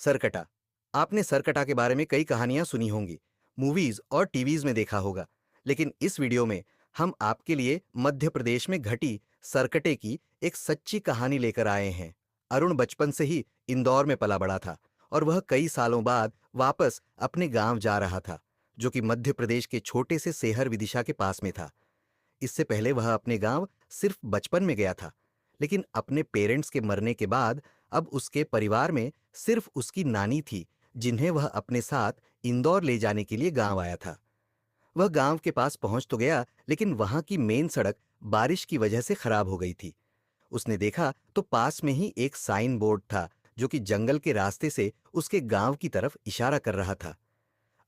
सरकटा। आपने सरकटा के बारे में कई कहानियां सुनी होंगी, मूवीज और टीवीज में देखा होगा। लेकिन इस वीडियो में हम आपके लिए मध्य प्रदेश में घटी सरकटे की एक सच्ची कहानी लेकर आए हैं। अरुण बचपन से ही इंदौर में पला बड़ा था और वह कई सालों बाद वापस अपने गांव जा रहा था, जो कि मध्य प्रदेश के छोटे से सेहर विदिशा के पास में था। इससे पहले वह अपने गांव सिर्फ बचपन में गया था, लेकिन अपने पेरेंट्स के मरने के बाद अब उसके परिवार में सिर्फ उसकी नानी थी, जिन्हें वह अपने साथ इंदौर ले जाने के लिए गांव आया था। वह गांव के पास पहुंच तो गया, लेकिन वहां की मेन सड़क बारिश की वजह से खराब हो गई थी। उसने देखा तो पास में ही एक साइन बोर्ड था, जो कि जंगल के रास्ते से उसके गांव की तरफ इशारा कर रहा था।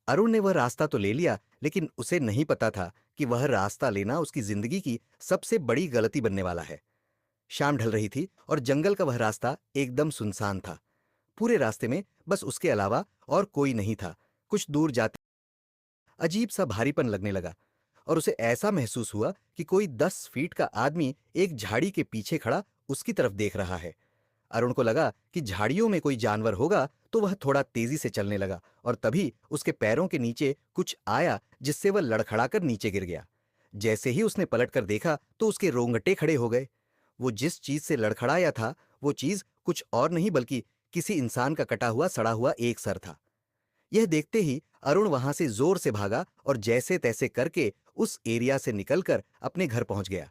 अरुण ने वह रास्ता तो ले लिया, लेकिन उसे नहीं पता था कि वह रास्ता लेना उसकी जिंदगी की सबसे बड़ी गलती बनने वाला है। शाम ढल रही थी और जंगल का वह रास्ता एकदम सुनसान था। पूरे रास्ते में बस उसके अलावा और कोई नहीं था। कुछ दूर जाते अजीब सा भारीपन लगने लगा और उसे ऐसा महसूस हुआ कि कोई 10 फीट का आदमी एक झाड़ी के पीछे खड़ा उसकी तरफ देख रहा है। अरुण को लगा कि झाड़ियों में कोई जानवर होगा, तो वह थोड़ा तेजी से चलने लगा और तभी उसके पैरों के नीचे कुछ आया, जिससे वह लड़खड़ाकर नीचे गिर गया। जैसे ही उसने पलटकर देखा तो उसके रोंगटे खड़े हो गए। वो जिस चीज से लड़खड़ाया था, वो चीज कुछ और नहीं बल्कि किसी इंसान का कटा हुआ सड़ा हुआ एक सर था। यह देखते ही अरुण वहां से जोर से भागा और जैसे तैसे करके उस एरिया से निकलकर अपने घर पहुंच गया।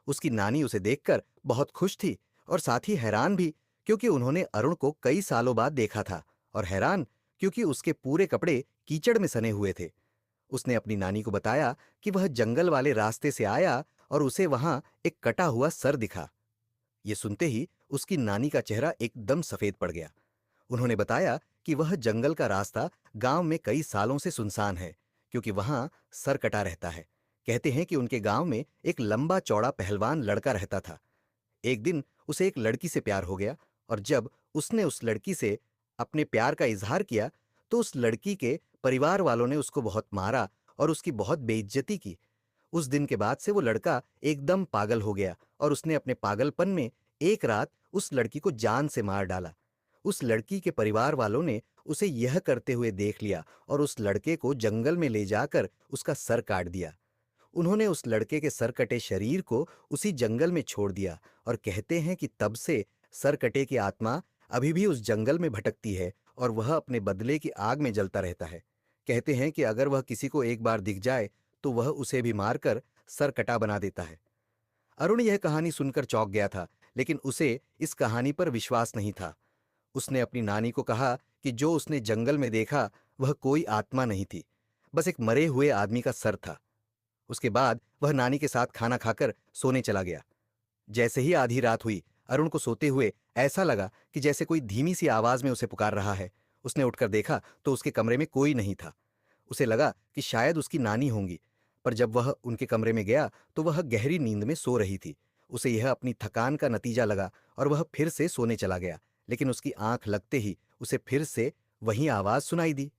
उसकी नानी उसे देखकर बहुत खुश थी और साथ ही हैरान भी, क्योंकि उन्होंने अरुण को कई सालों बाद देखा था, और हैरान क्योंकि उसके पूरे कपड़े कीचड़ में सने हुए थे। उसने अपनी नानी को बताया कि वह जंगल वाले रास्ते से आया और उसे वहां एक कटा हुआ सर दिखा। ये सुनते ही उसकी नानी का चेहरा एकदम सफेद पड़ गया। उन्होंने बताया कि वह जंगल का रास्ता गांव में कई सालों से सुनसान है, क्योंकि वहां सर कटा रहता है। कहते हैं कि उनके गांव में एक लंबा चौड़ा पहलवान लड़का रहता था। एक दिन उसे एक लड़की से प्यार हो गया, और जब उसने उस लड़की से अपने प्यार का इजहार किया, तो उस लड़की के परिवार वालों ने उसको बहुत मारा और उसकी बहुत बेइज्जती की। उस दिन के बाद से वो लड़का एकदम पागल हो गया और उसने अपने पागलपन में एक रात उस लड़की को जान से मार डाला। उस लड़की के परिवार वालों ने उसे यह करते हुए देख लिया और उस लड़के को जंगल में ले जाकर उसका सर काट दिया। उन्होंने उस लड़के के सरकटे शरीर को उसी जंगल में छोड़ दिया, और कहते हैं कि तब से सरकटे की आत्मा अभी भी उस जंगल में भटकती है और वह अपने बदले की आग में जलता रहता है। कहते हैं कि अगर वह किसी को एक बार दिख जाए तो वह उसे भी मारकर सरकटा बना देता है। अरुण यह कहानी सुनकर चौंक गया था, लेकिन उसे इस कहानी पर विश्वास नहीं था। उसने अपनी नानी को कहा कि जो उसने जंगल में देखा वह कोई आत्मा नहीं थी, बस एक मरे हुए आदमी का सर था। उसके बाद वह नानी के साथ खाना खाकर सोने चला गया। जैसे ही आधी रात हुई, अरुण को सोते हुए ऐसा लगा कि जैसे कोई धीमी सी आवाज में उसे पुकार रहा है। उसने उठकर देखा तो उसके कमरे में कोई नहीं था। उसे लगा कि शायद उसकी नानी होंगी, पर जब वह उनके कमरे में गया तो वह गहरी नींद में सो रही थी। उसे यह अपनी थकान का नतीजा लगा और वह फिर से सोने चला गया, लेकिन उसकी आंख लगते ही उसे फिर से वही आवाज सुनाई दी।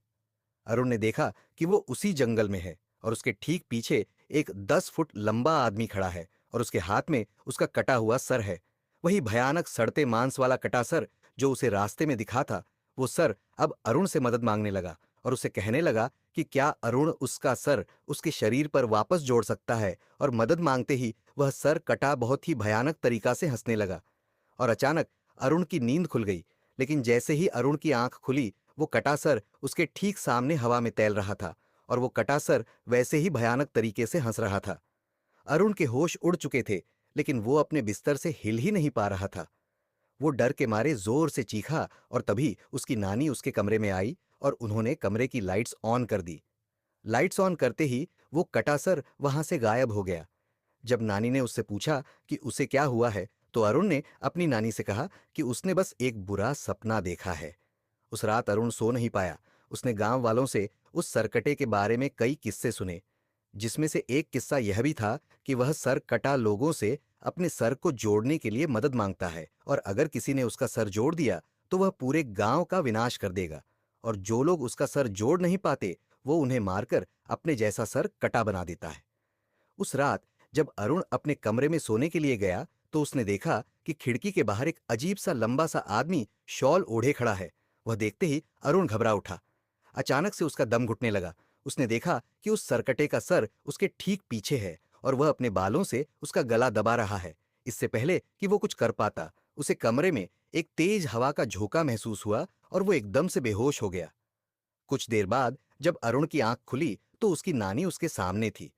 अरुण ने देखा कि वो उसी जंगल में है और उसके ठीक पीछे एक 10 फुट लंबा आदमी खड़ा है और उसके हाथ में उसका कटा हुआ सर है। वही भयानक सड़ते मांस वाला कटा सर जो उसे रास्ते में दिखा था। वो सर अब अरुण से मदद मांगने लगा और उसे कहने लगा कि क्या अरुण उसका सर उसके शरीर पर वापस जोड़ सकता है। और मदद मांगते ही वह सर कटा बहुत ही भयानक तरीका से हंसने लगा। और अचानक अरुण की नींद खुल गई, लेकिन जैसे ही अरुण की आंख खुली, वो कटासर उसके ठीक सामने हवा में तैल रहा था और वो कटासर वैसे ही भयानक तरीके से हंस रहा था। अरुण के होश उड़ चुके थे, लेकिन वो अपने बिस्तर से हिल ही नहीं पा रहा था। वो डर के मारे जोर से चीखा और तभी उसकी नानी उसके कमरे में आई और उन्होंने कमरे की लाइट्स ऑन कर दी। लाइट्स ऑन करते ही वो कटासर वहां से गायब हो गया। जब नानी ने उससे पूछा कि उसे क्या हुआ है, तो अरुण ने अपनी नानी से कहा कि उसने बस एक बुरा सपना देखा है। उस रात अरुण सो नहीं पाया। उसने गांव वालों से उस सरकटे के बारे में कई किस्से सुने, जिसमें से एक किस्सा यह भी था कि वह सर कटा लोगों से अपने सर को जोड़ने के लिए मदद मांगता है, और अगर किसी ने उसका सर जोड़ दिया तो वह पूरे गांव का विनाश कर देगा, और जो लोग उसका सर जोड़ नहीं पाते वो उन्हें मारकर अपने जैसा सर कटा बना देता है। उस रात जब अरुण अपने कमरे में सोने के लिए गया, तो उसने देखा कि खिड़की के बाहर एक अजीब सा लंबा सा आदमी शॉल ओढ़े खड़ा है। वह देखते ही अरुण घबरा उठा। अचानक से उसका दम घुटने लगा। उसने देखा कि उस सरकटे का सर उसके ठीक पीछे है और वह अपने बालों से उसका गला दबा रहा है। इससे पहले कि वो कुछ कर पाता, उसे कमरे में एक तेज हवा का झोंका महसूस हुआ और वो एकदम से बेहोश हो गया। कुछ देर बाद जब अरुण की आंख खुली तो उसकी नानी उसके सामने थी।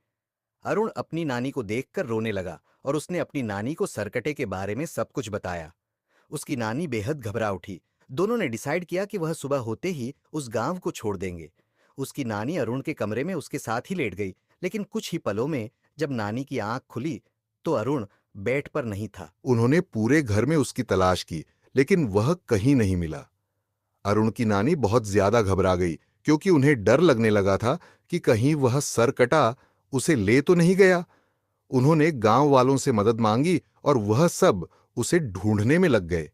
अरुण अपनी नानी को देखकर रोने लगा और उसने अपनी नानी को सरकटे के बारे में सब कुछ बताया। उसकी नानी बेहद घबरा उठी। दोनों ने डिसाइड किया कि वह सुबह होते ही उस गांव को छोड़ देंगे। उसकी नानी अरुण के कमरे में उसके साथ ही लेट गई, लेकिन कुछ ही पलों में जब नानी की आंख खुली तो अरुण बेड पर नहीं था। उन्होंने पूरे घर में उसकी तलाश की, लेकिन वह कहीं नहीं मिला। अरुण की नानी बहुत ज्यादा घबरा गई, क्योंकि उन्हें डर लगने लगा था कि कहीं वह सरकटा उसे ले तो नहीं गया। उन्होंने गांव वालों से मदद मांगी और वह सब उसे ढूंढने में लग गए।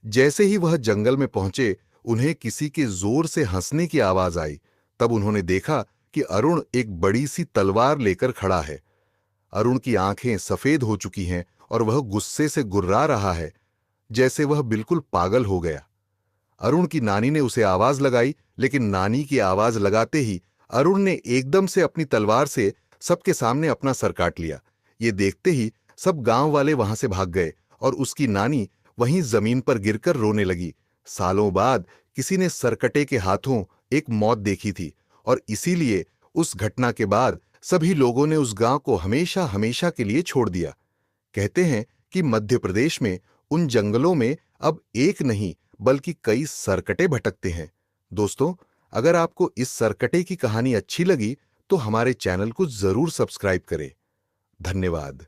जैसे ही वह जंगल में पहुंचे, उन्हें किसी के जोर से हंसने की आवाज आई। तब उन्होंने देखा कि अरुण एक बड़ी सी तलवार लेकर खड़ा है। अरुण की आंखें सफेद हो चुकी हैं और वह गुस्से से गुर्रा रहा है, जैसे वह बिल्कुल पागल हो गया। अरुण की नानी ने उसे आवाज लगाई, लेकिन नानी की आवाज लगाते ही अरुण ने एकदम से अपनी तलवार से सबके सामने अपना सर काट लिया। ये देखते ही सब गांव वाले वहां से भाग गए और उसकी नानी वहीं जमीन पर गिरकर रोने लगी। सालों बाद किसी ने सरकटे के हाथों एक मौत देखी थी और इसीलिए उस घटना के बाद सभी लोगों ने उस गांव को हमेशा हमेशा के लिए छोड़ दिया। कहते हैं कि मध्य प्रदेश में उन जंगलों में अब एक नहीं बल्कि कई सरकटे भटकते हैं। दोस्तों, अगर आपको इस सरकटे की कहानी अच्छी लगी तो हमारे चैनल को जरूर सब्सक्राइब करें। धन्यवाद।